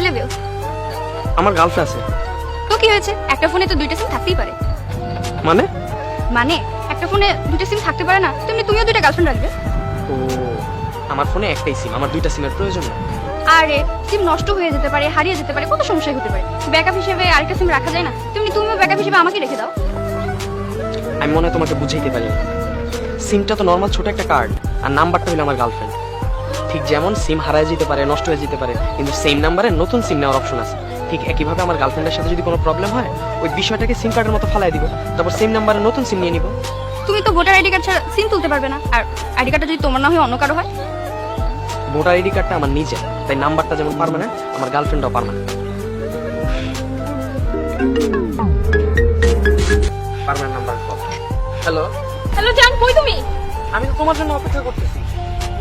লাভ you. আমার girlfriend আছে। তো কি হয়েছে, একটা ফোনে তো দুইটা সিম থাকতেই পারে। মানে মানে একটা ফোনে দুইটা সিম থাকতে পারে না, তেমনি তুমিও দুইটা গার্লফ্রেন্ড রাখবে। ও, আমার ফোনে একটাই সিম, আমার দুইটা সিমের প্রয়োজন না। আরে সিম নষ্ট হয়ে যেতে পারে, হারিয়ে যেতে পারে, কত সমস্যা হতে পারে। ব্যাকআপ হিসেবে আরেকটা সিম রাখা যায় না? তুমিও ব্যাকআপ হিসেবে আমাকে রেখে দাও। আমি মনে হয় তোমাকে বুঝাইতে পারি। সিমটা তো নর্মাল ছোট একটা কার্ড, আর নাম্বারটা হলো আমার গার্লফ্রেন্ড। ঠিক যেমন সিম হারায় যেতে পারে, নষ্ট হয়ে যেতে পারে, কিন্তু সেম নাম্বারে নতুন সিম নেওয়ার অপশন আছে। ঠিক একইভাবে আমার গার্লফ্রেন্ডের সাথে যদি কোনো প্রবলেম হয়, ওই বিষয়টাকে সিম কার্ডের মতো ফালাই দিব, তারপর সেম নাম্বারে নতুন সিম নিয়ে নিব। তুমি তো ভোটার আইডি কার্ড ছাড়া সিম তুলতে পারবে না, আর আইডি কার্ডটা যদি তোমার না হয় অন্য কারো হয়। ভোটার আইডি কার্ডটা আমার নিজে, তাই নাম্বারটা যেমন পার্মানেন্ট, আমার গার্লফ্রেন্ডটাও permanent. Permanent number call. Hello hello জান, কই তুমি? আমি তো তোমার জন্য অপেক্ষা করতেছি।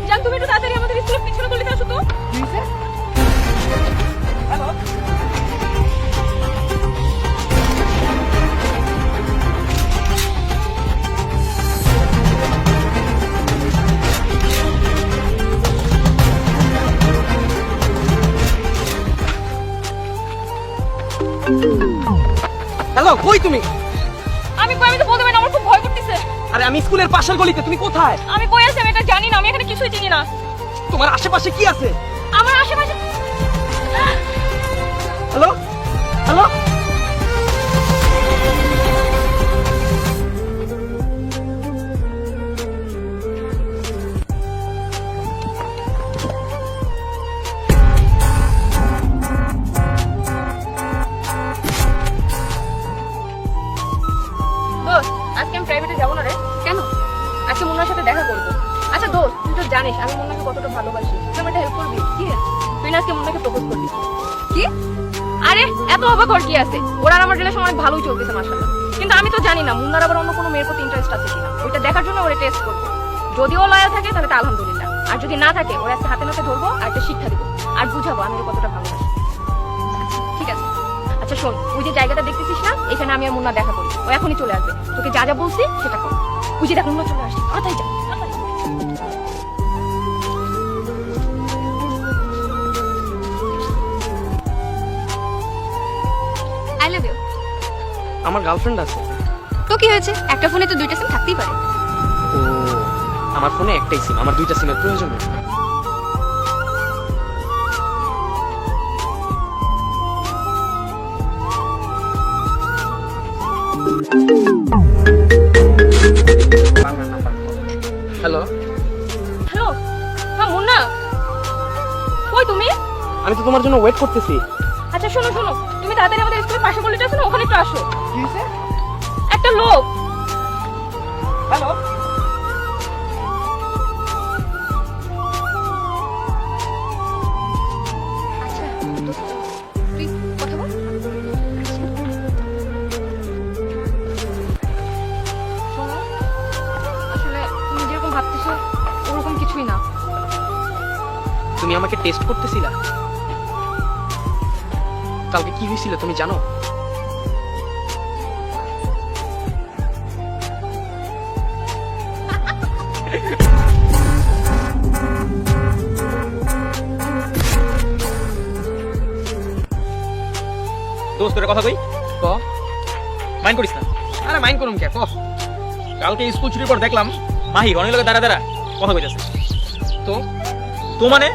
জান তুমি একটু তাড়াতাড়ি আমাদের স্কুলের পিছনে গলিতে আসো তো। কি হইছে? হ্যালো হ্যালো, কই তুমি? আমি তো বলতে পারি না, আমার খুব ভয় করতেছে। আরে আমি স্কুলের পাশের গলিতে, তুমি কোথায়? আমি কই আছি আমি এটা জানি না, আমি এখানে কিছুই চিনি না। তোমার আশেপাশে কি আছে? আমার আশেপাশে হ্যালো হ্যালো দোস্ত, আজকে আমি প্রাইভেটে যাবো না রে। কেন? আজকে মুন্নার সাথে দেখা করবো। আচ্ছা দোস্ত, তুই তো জানিস আমি মুন্নাকে কতটা ভালোবাসি, তুই আমার একটা হেল্প করবি? কি? তুই না আজকে মুন্নাকে প্রপোজ করবি। কি? আরে এত অবাক হওয়ার কি আছে, ওরা আর আমার রিলেশন অনেক ভালোই চলতেছে মাশাআল্লাহ। কিন্তু আমি তো জানি না মুন্নার আবার অন্য কোনো মেয়ের প্রতি ইন্টারেস্ট আছে কিনা, ওইটা দেখার জন্য ওরে টেস্ট করবো। যদিও লয়াল থাকে তাহলে তো আলহামদুলিল্লাহ, আর যদি না থাকে ওরা একটা হাতে নাতে ধরবো আর একটা শিক্ষা দিব, আর বুঝাবো আমি ওর কতটা ভালোবাসি। ঠিক আছে। আচ্ছা শোন, ওই যে জায়গাটা দেখতেছিস না, এখানে আমি আর মুন্না দেখা করি, ও এখনই চলে আসবে। তোকে যা যা বলছি সেটা কর। ওই যে দেখ মুন্না চলে আসছে, তাড়াতাড়ি যা তাড়াতাড়ি। I love you. আমার গার্লফ্রেন্ড আছে। তো কি হয়েছে, একটা ফোনে তো দুইটা সিম থাকতেই পারে। ও, আমার ফোনে একটাই সিম, আমার দুইটা সিমের প্রয়োজন নেই। হ্যালো হ্যালো, হ্যাঁ মুন্না, কই তুমি? আমি তো তোমার জন্য ওয়েট করতেছি। আচ্ছা শোনো শোনো, তুমি তাড়াতাড়ি আমাদের স্কুলের পাশে গলিটা আছে না, ওখানে একটু আসো। কি হয়েছে? একটা লোক। হ্যালো আচ্ছা দোস্ত, তুই কথা বল। শোনো, আসলে তুমি যেরকম ভাবতেছো ওরকম কিছুই না। তুমি আমাকে টেস্ট করতেছিলা? কালকে কি হয়েছিল তুমি জানো? দোস্ত তোর কথা কই, ক। মাইন্ড করিস না। আরে মাইন্ড করুম কে, ক। কালকে স্কুল ছুটির পর দেখলাম মাহি রনির লগে দাঁড়া দাঁড়া কথা কইতাছে। তো তো মানে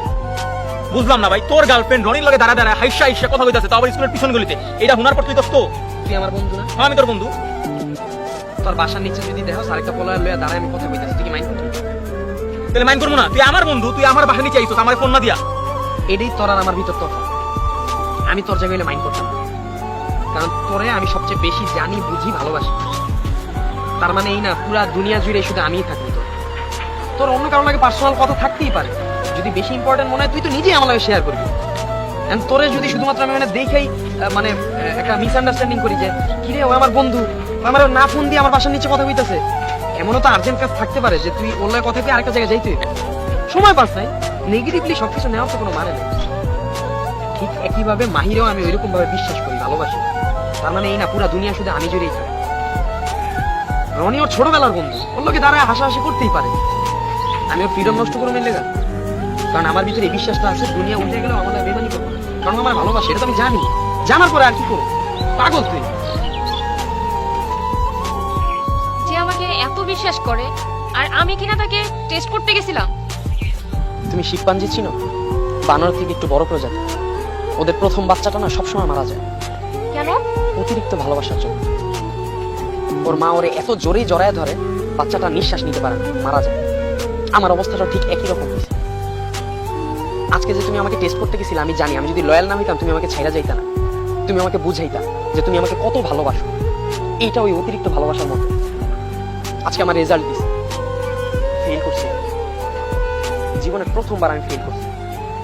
বুঝলাম না ভাই, তোর গার্লফ্রেন্ড রনির লগে দাঁড়া দাঁড়া হাইসা হাইসা কথা কইতাছে, তাও আবার স্কুলের পিছন গলিতে। এটা হুনার পর তুই দোস্ত? তুই আমার বন্ধু না? হ্যাঁ আমি তোর বন্ধু। তোর বাসার নিচে যদি দেখো আরেকটা পোলা লইয়া দাঁড়ায় আমি কথা কইতাছি, তুই কি মাইন্ড করবি? তাহলে মাইন্ড করবো না? তুই আমার বন্ধু, তুই আমার বাসা নিচে আইসো, আমার ফোন না দিয়া। এটাই তোর আর আমার ভিতর তফাৎ। আমি তোর জায়গায় হইলে মাইন্ড করতাম না, কারণ তোরে আমি সবচেয়ে বেশি জানি, বুঝি, ভালোবাসি। তার মানে এই না পুরা দুনিয়া জুড়ে শুধু আমিই থাকি। তোর অন্য কারো লাগে পার্সোনাল কথা থাকতেই পারে, যদি বেশি ইম্পর্টেন্ট মনে হয় তুই তো নিজেই আমার লাগে শেয়ার করবি। এন্ড তোরে যদি শুধুমাত্র আমি মানে দেখেই মানে একটা মিসআন্ডারস্ট্যান্ডিং করি যে কিরে ও আমার বন্ধু, ও আমার না ফোন দিয়ে আমার বাসার নিচে কথা কইতাছে, এমনও তো আর্জেন্ট কাজ থাকতে পারে যে তুই ওর লাগে কথা কি আরেকটা জায়গায় যাইতে সময় পাস নাই, নেগেটিভলি সবকিছু নেওয়ার তো কোনো মানে নেই। ঠিক একইভাবে মাহিরেও আমি ওইরকম ভাবে বিশ্বাস করি, ভালোবাসি। তার মানে এই না পুরা দুনিয়া শুধু আমি জুড়েই থাকি। রনি ওর ছোটবেলার বন্ধু, ওর লোকে দাঁড়ায় হাসাহাসি করতেই পারে, আমি ওর ফ্রিডম নষ্ট করে মেলে গেল, কারণ আমার ভিতরে এই বিশ্বাসটা আছে দুনিয়া উল্টে গেলেও আমাদের বেমানি করবো না। কারণ আমার ভালোবাসে, এটা তো আমি জানি। জানার পরে আর কি করবো? পাগল তুই। যে আমাকে এত বিশ্বাস করে আর আমি কিনা তাকে টেস্ট করতে গেছিলাম। তুমি শিবপাঞ্জি চিনো? বানর থেকে একটু বড় প্রজাতি। ওদের প্রথম বাচ্চাটা না সবসময় মারা যায়। কেন? অতিরিক্ত ভালোবাসার জন্য। ওর মা ওরে এত জোরেই জড়ায় ধরে, বাচ্চাটা নিঃশ্বাস নিতে পারে না, মারা যায়। আমার অবস্থাটা ঠিক একই রকম হয়েছে। আজকে যে তুমি আমাকে টেস্ট করতে গেছিলে, আমি জানি আমি যদি লয়াল না হইতাম তুমি আমাকে ছাইড়া যাইতা না। তুমি আমাকে বুঝাইতা যে তুমি আমাকে কত ভালোবাসো। এইটা ওই অতিরিক্ত ভালোবাসার মধ্যে। আজকে আমার রেজাল্ট দিছে, ফেল করছি। জীবনের প্রথমবার আমি ফেল করছি,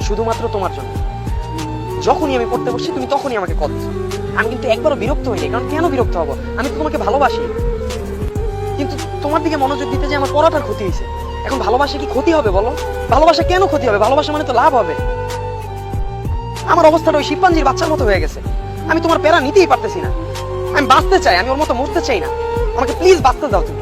শুধুমাত্র তোমার জন্য। যখনই আমি পড়তে বসছি তুমি তখনই আমাকে কল দিছো। আমি কিন্তু একবারও বিরক্ত হইনি, কারণ কেন বিরক্ত হবো? আমি তো তোমাকে ভালোবাসি। কিন্তু তোমার দিকে মনোযোগ দিতে যে আমার পড়াটার ক্ষতি হয়েছে। এখন ভালোবাসা কি ক্ষতি হবে বলো? ভালোবাসা কেন ক্ষতি হবে? ভালোবাসা মানে তো লাভ হবে। আমার অবস্থাটা ওই শিবপাঞ্জির বাচ্চার মতো হয়ে গেছে। আমি তোমার প্যারা নিতেই পারতেছি না। আমি বাঁচতে চাই, আমি ওর মতো মরতে চাই না। আমাকে প্লিজ বাঁচতে দাও তুমি।